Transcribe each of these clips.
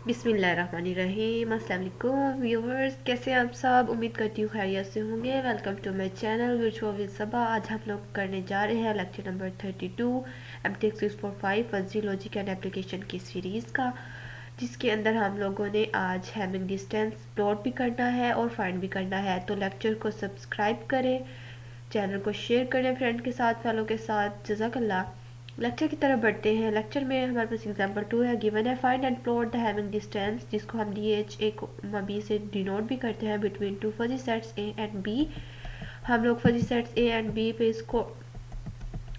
बिस्मिल्लाहिर्रहमानिर्रहीम। अस्सलाम वालेकुम व्यूवर्स, कैसे हैं आप सब? उम्मीद करती हूँ खैरियत से होंगे। Welcome to my channel virtual with Saba. आज हम लोग करने जा रहे हैं lecture number 32 MTech 645 fuzzy logic and application की सीरीज़ का, जिसके अंदर हम लोगों ने आज हैमिंग डिस्टेंस प्लॉट भी करना है और फाइंड भी करना है। तो लेक्चर को सब्सक्राइब करें, चैनल को शेयर करें फ्रेंड के साथ, फैलो के साथ। जज़ाकल्लाह। लेक्चर की तरफ बढ़ते हैं। लेक्चर में हमारे पास एग्जांपल 2 है। गिवन है find and plot the Hamming distance, जिसको हम DH a, B से डिनोट भी करते हैं, between two fuzzy sets A and B। हम लोग fuzzy sets A and B पे इसको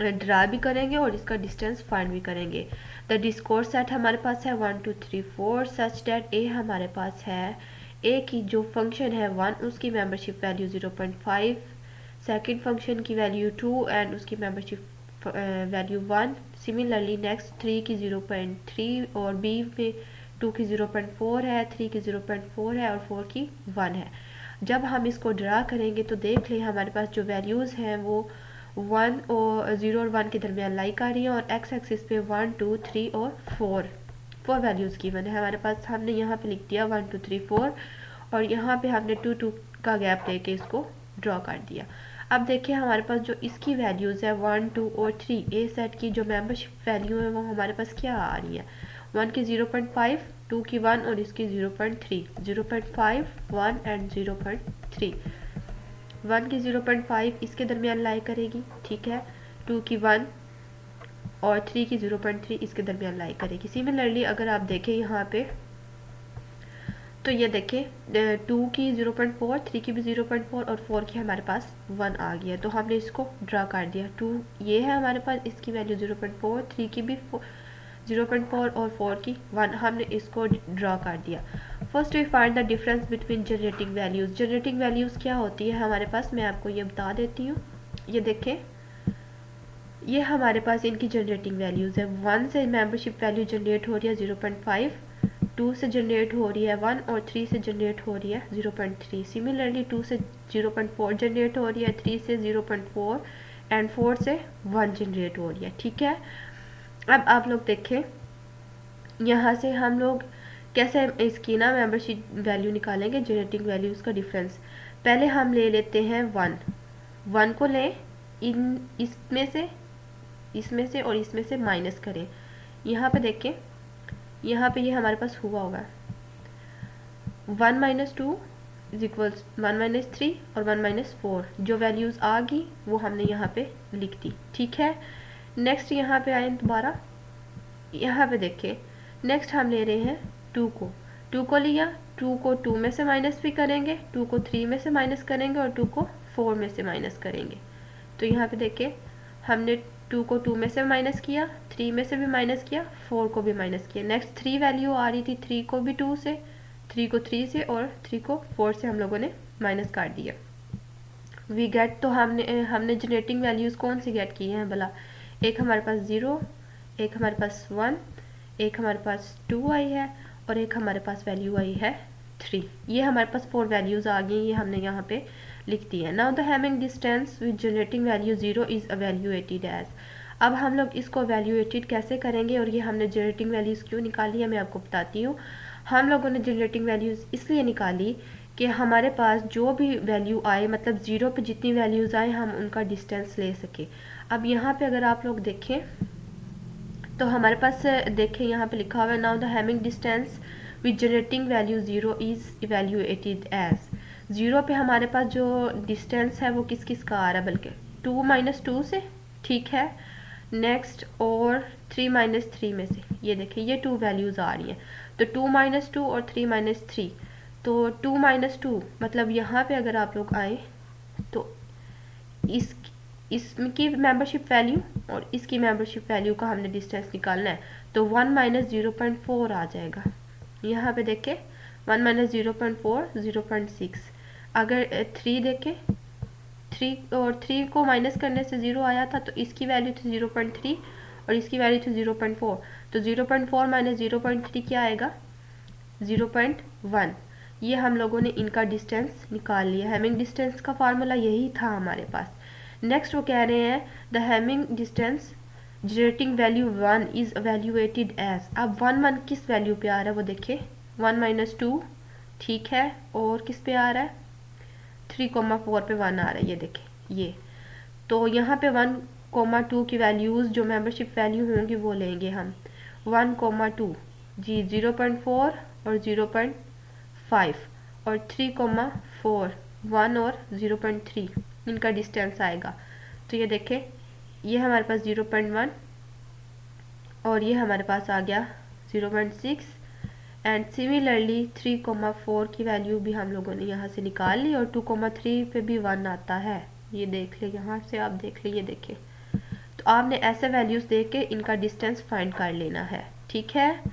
ड्रा भी करेंगे और इसका डिस्टेंस फाइंड भी करेंगे। द डिस्कोर सेट हमारे पास है 1 2 3 4 सच डेट A हमारे पास है, A की जो फंक्शन है 1, उसकी मेंबरशिप वैल्यू 0.5, सेकंड फंक्शन की वैल्यू 2 एंड उसकी मेंबरशिप वैल्यू 1। सिमिलरली नेक्स्ट 3 की 0.3 और B में 2 की 0.4 है, 3 की 0.4 है और 4 की 1 है। जब हम इसको ड्रा करेंगे तो देख लें हमारे पास जो वैल्यूज़ हैं वो 1 और 0 और 1 के दरमियान लाइक आ रही है, और एक्स एक्सिस पे 1 2 3 और 4 वैल्यूज़ गिवन है हमारे पास। हमने यहाँ पे लिख दिया 1 2 3 4 और यहाँ पे हमने 2 2 का गैप लेके इसको ड्रॉ कर दिया। अब देखिए हमारे पास जो इसकी वैल्यूज़ है 1 2 और 3, ए सेट की जो मेंबरशिप वैल्यू है वो हमारे पास क्या आ रही है, 1 की 0.5, 2 की 1 और इसकी 0.3, 0.5 1 एंड 0.3। 1 की 0.5 इसके दरमियान लाई करेगी, ठीक है। 2 की 1 और 3 की 0.3 इसके दरमियान लाई करेगी। सिमिलरली अगर आप देखें यहाँ पे तो ये देखें 2 की 0.4, 3 की भी 0.4 और 4 की हमारे पास 1 आ गया, तो हमने इसको ड्रा कर दिया। 2 ये है हमारे पास, इसकी वैल्यू 0.4, 3 की भी 0.4 और 4 की 1, हमने इसको ड्रा कर दिया। First we find the difference between generating values. Generating values क्या होती है हमारे पास, मैं आपको ये बता देती हूँ। ये देखें, ये हमारे पास इनकी जनरेटिंग वैल्यूज़ है। 1 से मेंबरशिप वैल्यू जनरेट हो रही है 0.5, 2 से जनरेट हो रही है 1 और 3 से जनरेट हो रही है 0.3। सिमिलरली 2 से 0.4 जनरेट हो रही है, 3 से 0.4 एंड 4 से 1 जनरेट हो रही है, ठीक है। अब आप लोग देखें यहाँ से हम लोग कैसे इसकी ना मेंबरशिप वैल्यू निकालेंगे, जनरेटिंग वैल्यूज़ का डिफरेंस। पहले हम ले लेते हैं 1 को लें, इसमें से और इसमें से माइनस करें। यहाँ पे देखें, यहाँ पे ये हमारे पास हुआ होगा 1 माइनस 2 इज इक्वल्स 1 माइनस 3 और 1 माइनस 4। जो वैल्यूज़ आ गई वो हमने यहाँ पे लिख दी, ठीक है। नेक्स्ट यहाँ पे आए दोबारा, यहाँ पे देखें नेक्स्ट हम ले रहे हैं 2 को लिया, 2 को 2 में से माइनस भी करेंगे, 2 को 3 में से माइनस करेंगे और 2 को 4 में से माइनस करेंगे। तो यहाँ पे देखें हमने 2 को 2 में से माइनस किया, 3 में से भी माइनस किया, 4 को भी माइनस किया। नेक्स्ट 3 वैल्यू आ रही थी, 3 को भी 2 से, 3 को 3 से और 3 को 4 से हम लोगों ने माइनस कर दिया। वी गेट, तो हमने जनरेटिंग वैल्यूज़ कौन सी गेट की हैं भला, एक हमारे पास 0, एक हमारे पास 1, एक हमारे पास 2 आई है और एक हमारे पास वैल्यू आई है 3। ये हमारे पास 4 वैल्यूज़ आ गई, ये हमने यहाँ पे लिख दी है। Now the Hamming distance with generating value 0 is evaluated as. अब हम लोग इसको एवेल्यूएटेड कैसे करेंगे और ये हमने जनरेटिंग वैल्यूज़ क्यों निकाली है मैं आपको बताती हूँ। हम लोगों ने जनरेटिंग वैल्यूज़ इसलिए निकाली कि हमारे पास जो भी वैल्यू आए, मतलब 0 पे जितनी वैल्यूज़ आए हम उनका डिस्टेंस ले सके। अब यहाँ पे अगर आप लोग देखें तो हमारे पास देखें यहाँ पे लिखा हुआ है now the Hamming distance with generating value 0 is evaluated as. 0 पे हमारे पास जो डिस्टेंस है वो किस किस का आ रहा है, बल्कि 2 माइनस 2 से, ठीक है। नेक्स्ट और 3 माइनस 3 में से, ये देखिए ये 2 वैल्यूज़ आ रही हैं। तो 2 माइनस 2 और 3 माइनस 3, तो 2 माइनस 2 मतलब यहाँ पे अगर आप लोग आए तो इसकी मेंबरशिप वैल्यू और इसकी मेंबरशिप वैल्यू का हमने डिस्टेंस निकालना है, तो 1 माइनस 0.4 आ जाएगा। यहाँ पे देखें 1 माइनस 0.4 0.6। अगर 3 देखें, 3 और 3 को माइनस करने से 0 आया था, तो इसकी वैल्यू थी 0.3 और इसकी वैल्यू थी 0.4, तो 0.4 माइनस 0.3 क्या आएगा, 0.1। ये हम लोगों ने इनका डिस्टेंस निकाल लिया। हैमिंग डिस्टेंस का फार्मूला यही था हमारे पास। नेक्स्ट वो कह रहे हैं the Hamming distance generating value 1 is evaluated as. अब 1 किस वैल्यू पे आ रहा है वो देखे, 1 - 2 ठीक है, और किस पे आ रहा है 3,4 पे 1 आ रहा है, ये देखे ये। तो यहाँ पे 1,2 की वैल्यूज़ जो मेंबरशिप वैल्यू होंगी वो लेंगे हम 1,2 जी 0.4 और 0.5 और 3,4 1 और 0.3 इनका डिस्टेंस आएगा। तो ये देखें ये हमारे पास 0.1 और ये हमारे पास आ गया 0.6 एंड सिमिलरली 3,4 की वैल्यू भी हम लोगों ने यहाँ से निकाल ली और 2,3 पे भी 1 आता है, ये देख ले यहाँ से आप देख ले, ये देखें। तो आपने ऐसे वैल्यूज दे के इनका डिस्टेंस फाइंड कर लेना है, ठीक है।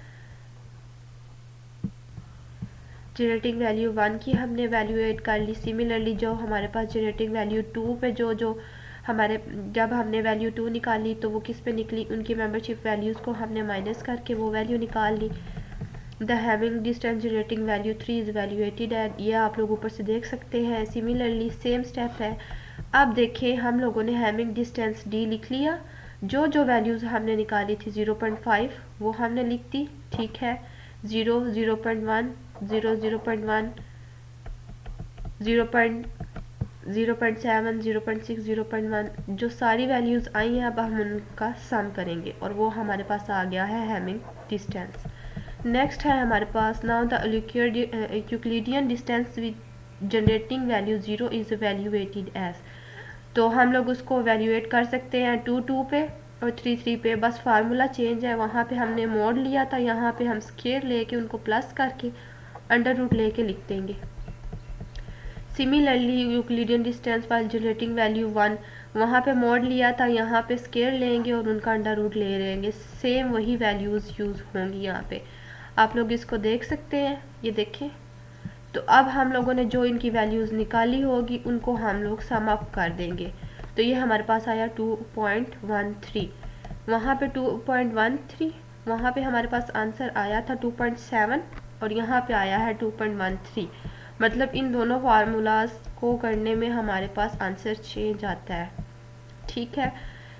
जनरेटिंग वैल्यू 1 की हमने वैल्यूएट कर ली। सिमिलरली जो हमारे पास जनरेटिंग वैल्यू 2 पे जो हमारे जब हमने वैल्यू 2 निकाली तो वो किस पे निकली, उनकी मेंबरशिप वैल्यूज़ को हमने माइनस करके वो वैल्यू निकाल ली। The Hamming distance generating value 3 is evaluated at, ये आप लोग ऊपर से देख सकते हैं। सिमिलरली सेम स्टेप है। अब देखें हम लोगों ने हैविंग डिस्टेंस डी लिख लिया, जो वैल्यूज़ हमने निकाली थी 0.5 वो हमने लिख दी, ठीक है। 0 0.1 0 0.1 0.7 0.6 0.1 जो सारी वैल्यूज़ आई हैं अब हम उनका सम करेंगे और वो हमारे पास आ गया है हैविंग डिस्टेंस। नेक्स्ट है हमारे पास now the Euclidean distance with generating value 0 is evaluated as. तो हम लोग उसको वैल्यूएट कर सकते हैं 2 पे और 3 पे, बस फार्मूला चेंज है। वहाँ पे हमने मोड लिया था, यहाँ पे हम स्क्वायर लेके उनको प्लस करके अंडर रूट लेके लिख देंगे। Similarly Euclidean distance while generating value 1 वहाँ पे मोड लिया था, यहाँ पे स्क्वायर लेंगे और उनका अंडर रूट ले लेंगे। सेम वही वैल्यूज़ यूज़ होंगी यहाँ पे, आप लोग इसको देख सकते हैं, ये देखें। तो अब हम लोगों ने जो इनकी वैल्यूज़ निकाली होगी उनको हम लोग सम अप कर देंगे। तो ये हमारे पास आया 2.13, वहाँ पे 2.13, वहाँ पे हमारे पास आंसर आया था 2.7 और यहाँ पे आया है 2.13। मतलब इन दोनों फार्मूलाज को करने में हमारे पास आंसर चेंज आता है, ठीक है।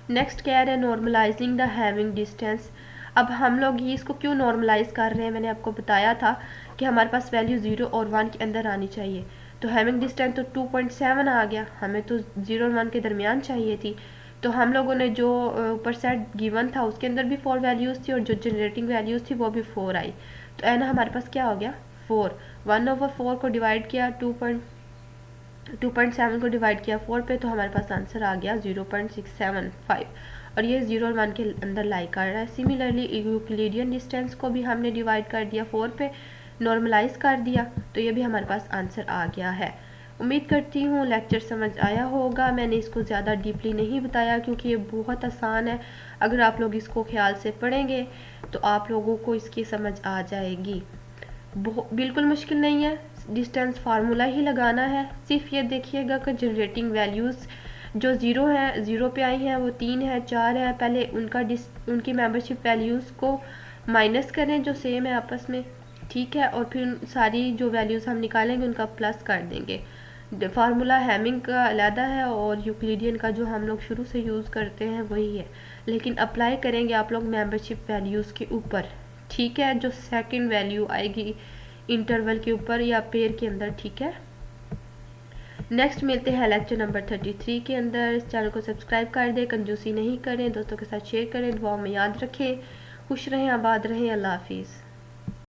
नेक्स्ट कह रहे हैं नॉर्मलाइजिंग द हैविंग डिस्टेंस। अब हम लोग ये इसको क्यों नॉर्मलाइज कर रहे हैं, मैंने आपको बताया था कि हमारे पास वैल्यू 0 और 1 के अंदर आनी चाहिए। तो हैविंग डिस्टेंस तो 2.7 आ गया, हमें तो 0 और 1 के दरमियान चाहिए थी। तो हम लोगों ने जो ऊपर सेट गिवन था उसके अंदर भी 4 वैल्यूज़ थी और जो जनरेटिंग वैल्यूज़ थी वो भी 4 आई। तो एन हमारे पास क्या हो गया 4, 1/4 को डिवाइड किया 2.7 को डिवाइड किया 4 पे, तो हमारे पास आंसर आ गया 0.675 और ये 0 और 1 के अंदर लाई कर रहा है। सिमिलरली यूक्लिडियन डिस्टेंस को भी हमने डिवाइड कर दिया 4 पे, नॉर्मलाइज कर दिया, तो ये भी हमारे पास आंसर आ गया है। उम्मीद करती हूँ लेक्चर समझ आया होगा। मैंने इसको ज़्यादा डीपली नहीं बताया क्योंकि ये बहुत आसान है। अगर आप लोग इसको ख्याल से पढ़ेंगे तो आप लोगों को इसकी समझ आ जाएगी। बिल्कुल मुश्किल नहीं है, डिस्टेंस फार्मूला ही लगाना है। सिर्फ ये देखिएगा कि जनरेटिंग वैल्यूज़ जो 0 है 0 पे आई हैं वो 3 है 4 है, पहले उनकी मेंबरशिप वैल्यूज़ को माइनस करें जो सेम है आपस में, ठीक है, और फिर सारी जो वैल्यूज़ हम निकालेंगे उनका प्लस कर देंगे। फार्मूला हैमिंग का अलग है और यूक्लिडियन का जो हम लोग शुरू से यूज़ करते हैं वही है, लेकिन अप्लाई करेंगे आप लोग मेंबरशिप वैल्यूज़ के ऊपर, ठीक है, जो सेकंड वैल्यू आएगी इंटरवल के ऊपर या पेयर के अंदर, ठीक है। नेक्स्ट मिलते हैं लेक्चर नंबर 33 के अंदर। इस चैनल को सब्सक्राइब कर दें, कंजूसी नहीं करें, दोस्तों के साथ शेयर करें, दुआ में याद रखें। खुश रहें, आबाद रहें, अल्लाह हाफिज़।